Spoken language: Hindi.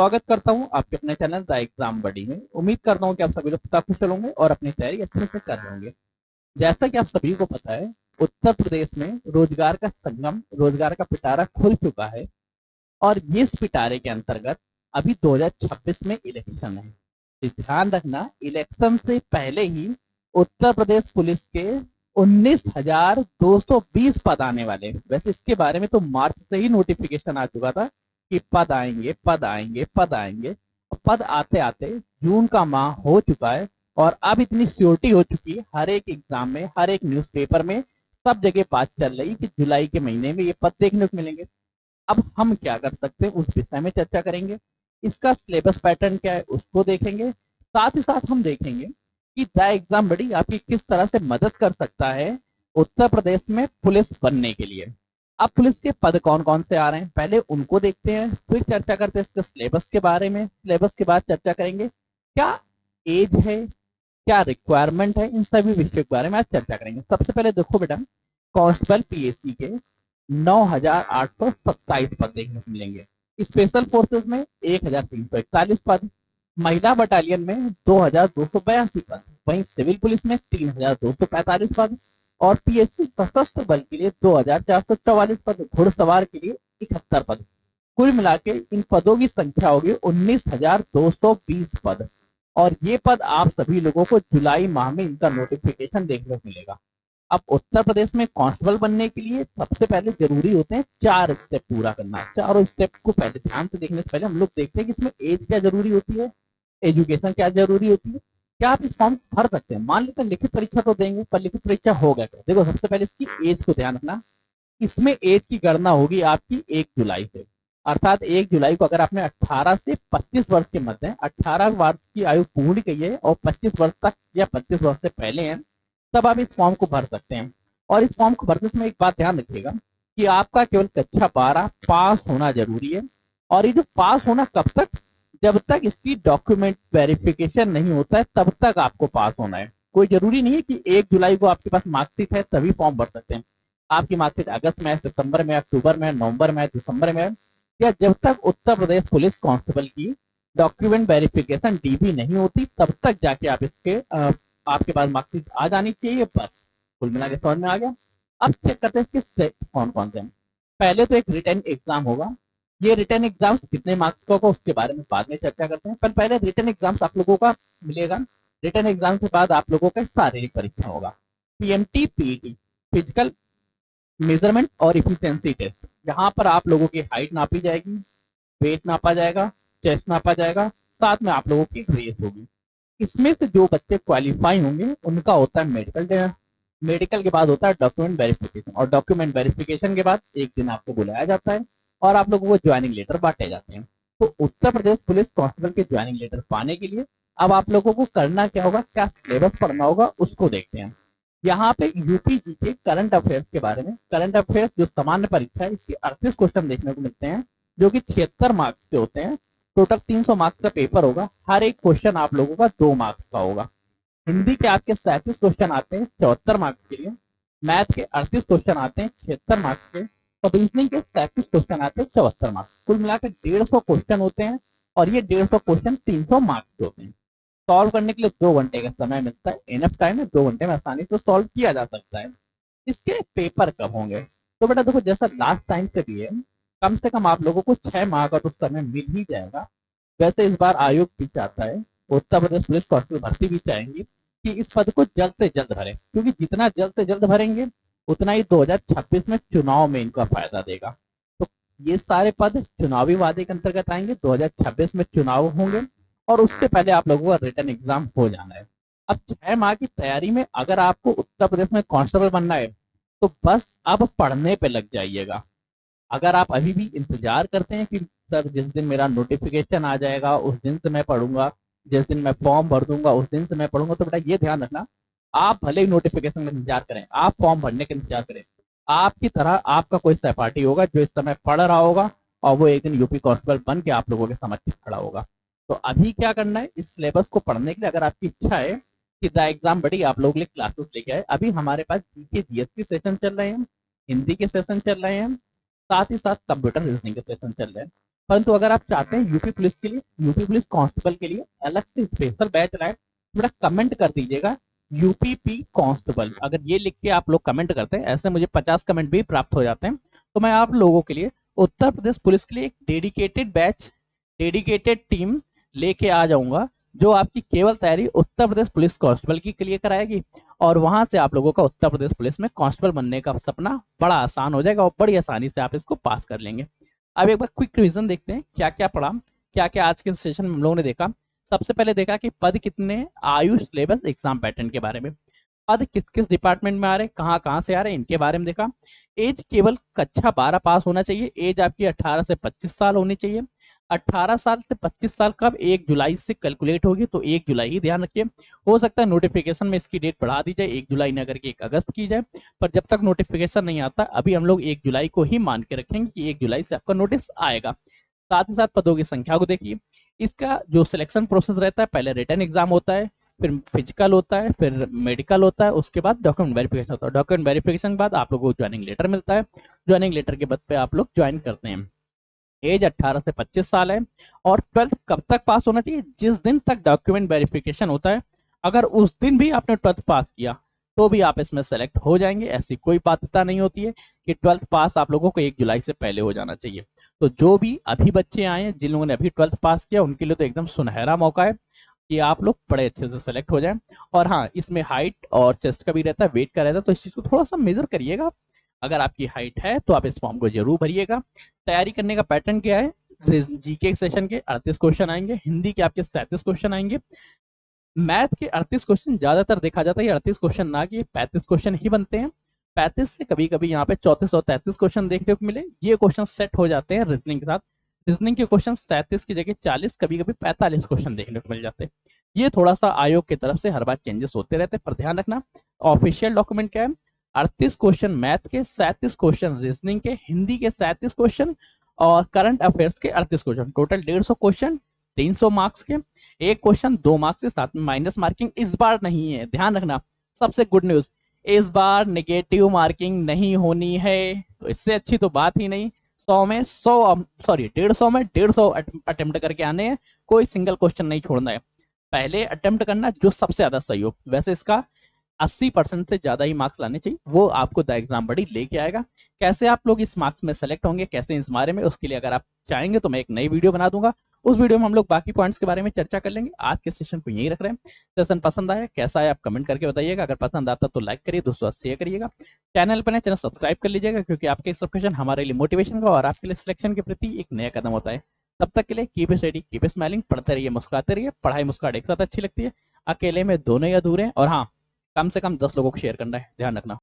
स्वागत करता हूं आपके अपने चैनल द एग्जाम बडी में। उम्मीद करता हूं कि आप सभी लोग कुशल होंगे और अपनी तैयारी अच्छे से कर रहे होंगे। जैसा कि आप सभी को पता है, उत्तर प्रदेश में रोजगार का संगम, रोजगार का पिटारा खुल चुका है और ये इस पिटारे के अंतर्गत अभी 2026 में इलेक्शन है। तो ध्यान रखना, इलेक्शन से पहले ही उत्तर प्रदेश पुलिस के 19,220 पद आने वाले। वैसे इसके बारे में तो मार्च से ही नोटिफिकेशन आ चुका था कि पद आएंगे, पद आएंगे, पद आएंगे। पद आते आते जून का माह हो चुका है और अब इतनी श्योरिटी हो चुकी है, हर एक एग्जाम में, हर एक न्यूज़पेपर में, सब जगह बात चल रही कि जुलाई के महीने में ये पद देखने को मिलेंगे। अब हम क्या कर सकते हैं उस विषय में चर्चा करेंगे। इसका सिलेबस पैटर्न क्या है उसको देखेंगे। साथ ही साथ हम देखेंगे कि द एग्जाम बड़ी आपकी किस तरह से मदद कर सकता है उत्तर प्रदेश में पुलिस बनने के लिए। अब पुलिस के पद कौन कौन से आ रहे हैं, पहले उनको देखते हैं, फिर चर्चा करते हैं इसके सिलेबस के बारे में। सिलेबस के बाद चर्चा करेंगे क्या एज है, क्या रिक्वायरमेंट है, इन सभी विषयों के बारे में आज चर्चा करेंगे। सबसे पहले देखो बेटा, कांस्टेबल पीएससी के 9,827 पद देखने को मिलेंगे। स्पेशल फोर्सेस में 1,341 पद, महिला बटालियन में 2,282 पद, वहीं सिविल पुलिस में 3,245 पद और पीएससी सशस्त्र बल के लिए 2,444 पद, घुड़सवार के लिए 71 पद। कुल मिला के इन पदों की संख्या होगी 19,220 पद और ये पद आप सभी लोगों को जुलाई माह में इनका नोटिफिकेशन देखने को मिलेगा। अब उत्तर प्रदेश में कांस्टेबल बनने के लिए सबसे पहले जरूरी होते हैं 4 स्टेप पूरा करना। चारों स्टेप को पहले ध्यान से देखने से पहले हम लोग देखते हैं कि इसमें एज क्या जरूरी होती है, एजुकेशन क्या जरूरी होती है, क्या आप इस फॉर्म भर सकते हैं। मान लेते हैं लिखित परीक्षा तो देंगे, पर लिखित परीक्षा होगा क्या। देखो सबसे पहले इसकी एज को ध्यान रखना। इसमें एज की गणना होगी आपकी 1 जुलाई से, अर्थात 1 जुलाई को अगर आपने 18 से 25 वर्ष के मध्य, 18 वर्ष की आयु पूर्ण की है और 25 वर्ष तक या 25 वर्ष से पहले हैं, तब आप इस फॉर्म को भर सकते हैं। और इस फॉर्म को भरते समय एक बात ध्यान रखिएगा कि आपका केवल कक्षा 12 पास होना जरूरी है। और ये जो पास होना कब तक, जब तक इसकी डॉक्यूमेंट वेरिफिकेशन नहीं होता है तब तक आपको पास होना है। कोई जरूरी नहीं है कि 1 जुलाई को आपके पास मार्कशीट है तभी फॉर्म भर सकते हैं। आपकी मार्कशीट अगस्त में है, सितंबर में, अक्टूबर में, नवंबर में, दिसंबर में, या जब तक उत्तर प्रदेश पुलिस कांस्टेबल की डॉक्यूमेंट वेरिफिकेशन डीबी नहीं होती तब तक जाके आप इसके आपके पास मार्कशीट आ जानी चाहिए। बस कुल मिला के समझ में आ गया। अब चेक करते हैं इसके स्टेप कौन कौन से हैं। पहले तो एक रिटन एग्जाम होगा। ये रिटन एग्जाम्स कितने मार्क्स का होगा उसके बारे में बाद में चर्चा करते हैं, पर पहले रिटन एग्जाम्स आप लोगों का मिलेगा। रिटन एग्जाम के बाद आप लोगों का शारीरिक परीक्षा होगा, पीएमटी पीईटी, फिजिकल मेजरमेंट और इफिशियंसी टेस्ट। यहाँ पर आप लोगों की हाइट नापी जाएगी, वेट नापा जाएगा, चेस्ट नापा जाएगा, साथ में आप लोगों की रेस होगी। इसमें से जो बच्चे क्वालिफाई होंगे उनका होता है मेडिकल। मेडिकल के बाद होता है डॉक्यूमेंट वेरिफिकेशन और डॉक्यूमेंट वेरिफिकेशन के बाद एक दिन आपको बुलाया जाता है और आप लोगों को ज्वाइनिंग लेटर बांटे जाते हैं। तो उत्तर प्रदेश पुलिस कांस्टेबल के ज्वाइनिंग लेटर पाने के लिए अब आप लोगों को करना क्या होगा, क्या सिलेबस पढ़ना होगा उसको देखते हैं। यहाँ पे यूपी जी के करंट अफेयर्स के बारे में, करंट अफेयर्स जो सामान्य परीक्षा है इसके 38 क्वेश्चन देखने को मिलते हैं जो कि 76 मार्क्स के होते हैं। टोटल 300 मार्क्स का पेपर होगा, हर एक क्वेश्चन आप लोगों का 2 मार्क्स का होगा। हिंदी के आपके 37 क्वेश्चन आते हैं 74 मार्क्स के लिए, मैथ के 38 क्वेश्चन आते हैं 76 मार्क्स के, और रीजनिंग के 37 क्वेश्चन आते हैं 74 मार्क्स। कुल मिलाकर 150 क्वेश्चन होते हैं और ये 150 क्वेश्चन 300 मार्क्स के होते हैं। सॉल्व करने के लिए 2 घंटे का समय मिलता है, इनफ टाइम है, 2 घंटे में आसानी से सॉल्व किया जा सकता है। इसके पेपर कब होंगे, तो बेटा देखो जैसा लास्ट टाइम से भी है, कम से कम आप लोगों को 6 माह का तो समय मिल ही जाएगा। वैसे इस बार आयोग भी चाहता है, उत्तर प्रदेश पुलिस कांस्टेबल भर्ती भी चाहेंगी कि इस पद को जल्द से जल्द भरें, क्योंकि जितना जल्द से जल्द भरेंगे उतना ही 2026 में चुनाव में इनका फायदा देगा। तो ये सारे पद चुनावी वादे के अंतर्गत आएंगे, 2026 में चुनाव होंगे और उससे पहले आप लोगों का रिटर्न एग्जाम हो जाना है। अब 6 माह की तैयारी में अगर आपको उत्तर प्रदेश में कांस्टेबल बनना है तो बस अब पढ़ने पे लग जाइएगा। अगर आप अभी भी इंतजार करते हैं कि सर जिस दिन मेरा नोटिफिकेशन आ जाएगा उस दिन से मैं पढ़ूंगा, जिस दिन मैं फॉर्म भर दूंगा उस दिन से मैं पढ़ूंगा, तो बेटा ये ध्यान रखना, आप भले ही नोटिफिकेशन का इंतजार करें, आप फॉर्म भरने का इंतजार करें, आपकी तरह आपका कोई सहपाठी होगा जो इस समय पढ़ रहा होगा और वो एक दिन यूपी कांस्टेबल बन के आप लोगों के समक्ष खड़ा होगा। तो अभी क्या करना है, इस सिलेबस को पढ़ने के लिए अगर आपकी इच्छा है कि द एग्जाम बड़ी आप लोग के लिए क्लासेस लेके आए, अभी हमारे पास जीके जीएस के सेशन चल रहे हैं, हिंदी के सेशन चल रहे हैं, साथ ही साथ कंप्यूटर रीजनिंग के सेशन चल रहे हैं। परंतु अगर आप चाहते हैं यूपी पुलिस के लिए, यूपी पुलिस कांस्टेबल के लिए अलग से स्पेशल बैच लाए, थोड़ा कमेंट कर दीजिएगा यूपीपी कांस्टेबल। अगर ये लिख के आप लोग कमेंट करते हैं, ऐसे मुझे 50 कमेंट भी प्राप्त हो जाते हैं, तो मैं आप लोगों के लिए उत्तर प्रदेश पुलिस के लिए एक डेडिकेटेड बैच, डेडिकेटेड टीम लेके आ जाऊंगा, जो आपकी केवल तैयारी उत्तर प्रदेश पुलिस कांस्टेबल के लिए कराएगी, और वहां से आप लोगों का उत्तर प्रदेश पुलिस में कांस्टेबल बनने का सपना बड़ा आसान हो जाएगा और बड़ी आसानी से आप इसको पास कर लेंगे। अब एक बार क्विक रिवीजन देखते हैं क्या क्या पढ़ा, क्या क्या आज के सेशन में हम लोगों ने देखा। सबसे पहले देखा कि पद कितने, आयुष सिलेबस, एग्जाम पैटर्न के बारे में, पद किस किस डिपार्टमेंट में आ रहे हैं, कहाँ कहाँ से आ रहे हैं, इनके बारे में देखा। एज केवल कक्षा 12 पास होना चाहिए, एज आपकी 18 से 25 साल होनी चाहिए। 18 साल से 25 साल कब, 1 जुलाई से कैलकुलेट होगी, तो 1 जुलाई ही ध्यान रखिए। हो सकता है नोटिफिकेशन में इसकी डेट बढ़ा दी जाए, 1 जुलाई न करके 1 अगस्त की जाए, पर जब तक नोटिफिकेशन नहीं आता अभी हम लोग 1 जुलाई को ही मान के रखेंगे कि 1 जुलाई से आपका नोटिस आएगा। साथ ही साथ पदों की संख्या को देखिए। इसका जो सिलेक्शन प्रोसेस रहता है, पहले रिटन एग्जाम होता है, फिर फिजिकल होता है, फिर मेडिकल होता है, उसके बाद डॉक्यूमेंट वेरिफिकेशन होता है। डॉक्यूमेंट वेरिफिकेशन के बाद आप लोगों को ज्वाइनिंग लेटर मिलता है, ज्वाइनिंग लेटर के बाद पे आप लोग ज्वाइन करते हैं। एज 18 से 25 साल है, और 12th कब तक पास होना चाहिए, जिस दिन तक डॉक्यूमेंट वेरिफिकेशन होता है, अगर उस दिन भी आपने 12th पास किया तो भी आप इसमें सेलेक्ट हो जाएंगे। ऐसी कोई बाध्यता नहीं होती है कि 12th पास आप लोगों को 1 जुलाई से पहले हो जाना चाहिए। तो जो भी अभी बच्चे आए हैं, जिन लोगों ने अभी 12th पास किया, उनके लिए तो एकदम सुनहरा मौका है कि आप लोग बड़े अच्छे से सेलेक्ट हो जाएं। और हाँ, इसमें हाइट और चेस्ट का भी रहता है, वेट का रहता है, तो इस चीज को थोड़ा सा मेजर करिएगा। अगर आपकी हाइट है तो आप इस फॉर्म को जरूर भरिएगा। तैयारी करने का पैटर्न क्या है, जीके सेशन के 38 क्वेश्चन आएंगे, हिंदी के आपके 37 क्वेश्चन आएंगे, मैथ के 38 क्वेश्चन ज्यादातर देखा जाता है, ये 38 क्वेश्चन ना कि 35 क्वेश्चन ही बनते हैं। 35 से कभी कभी यहाँ पे 34 और 33 क्वेश्चन देखने को मिले, ये क्वेश्चन सेट हो जाते हैं रीजनिंग के साथ। रीजनिंग के क्वेश्चन 37 की जगह 40, कभी कभी 45 क्वेश्चन देखने को मिल जाते हैं। ये थोड़ा सा आयोग की तरफ से हर बार चेंजेस होते रहते हैं, पर ध्यान रखना ऑफिशियल डॉक्यूमेंट क्या है, 38 क्वेश्चन मैथ के, 37 क्वेश्चन रीजनिंग के, हिंदी के 37 क्वेश्चन, और करंट अफेयर्स के 38 क्वेश्चन, टोटल 150 क्वेश्चन, 300 मार्क्स के। एक क्वेश्चन 2 मार्क्स के साथ में माइनस मार्किंग इस बार नहीं है, ध्यान रखना। सबसे गुड न्यूज, इस बार नेगेटिव मार्किंग नहीं होनी है, तो इससे अच्छी तो बात ही नहीं। 100 में 100, सॉरी 150 में 150 अटेम्प्ट करके आने हैं, कोई सिंगल क्वेश्चन नहीं छोड़ना है। पहले अटेम्प्ट करना जो सबसे ज्यादा सही हो, वैसे इसका 80% से ज्यादा ही मार्क्स लाने चाहिए, वो आपको द एग्जाम बड़ी लेके आएगा। कैसे आप लोग इस मार्क्स में सेलेक्ट होंगे, कैसे इस बारे में, उसके लिए अगर आप चाहेंगे तो मैं एक नई वीडियो बना दूंगा, उस वीडियो में हम लोग बाकी पॉइंट्स के बारे में चर्चा कर लेंगे। आज के सेशन को यहीं रख रहे हैं। सेशन पसंद आया कैसा है आप कमेंट करके बताइएगा, अगर पसंद आता तो लाइक करिए, दोस्तों शेयर करिएगा, चैनल पर नए चैनल सब्सक्राइब कर लीजिएगा, क्योंकि आपके सब्सक्रिप्शन हमारे लिए मोटिवेशन का और आपके लिए सिलेक्शन के प्रति एक नया कदम होता है। तब तक के लिए कीप स्टडी, कीप स्माइलिंग, पढ़ते रहिए, मुस्कुराते रहिए। पढ़ाई मुस्कुराहट एक साथ अच्छी लगती है, अकेले में दोनों ही अधूरे हैं। और हाँ, कम से कम 10 लोगों को शेयर करना है, ध्यान रखना।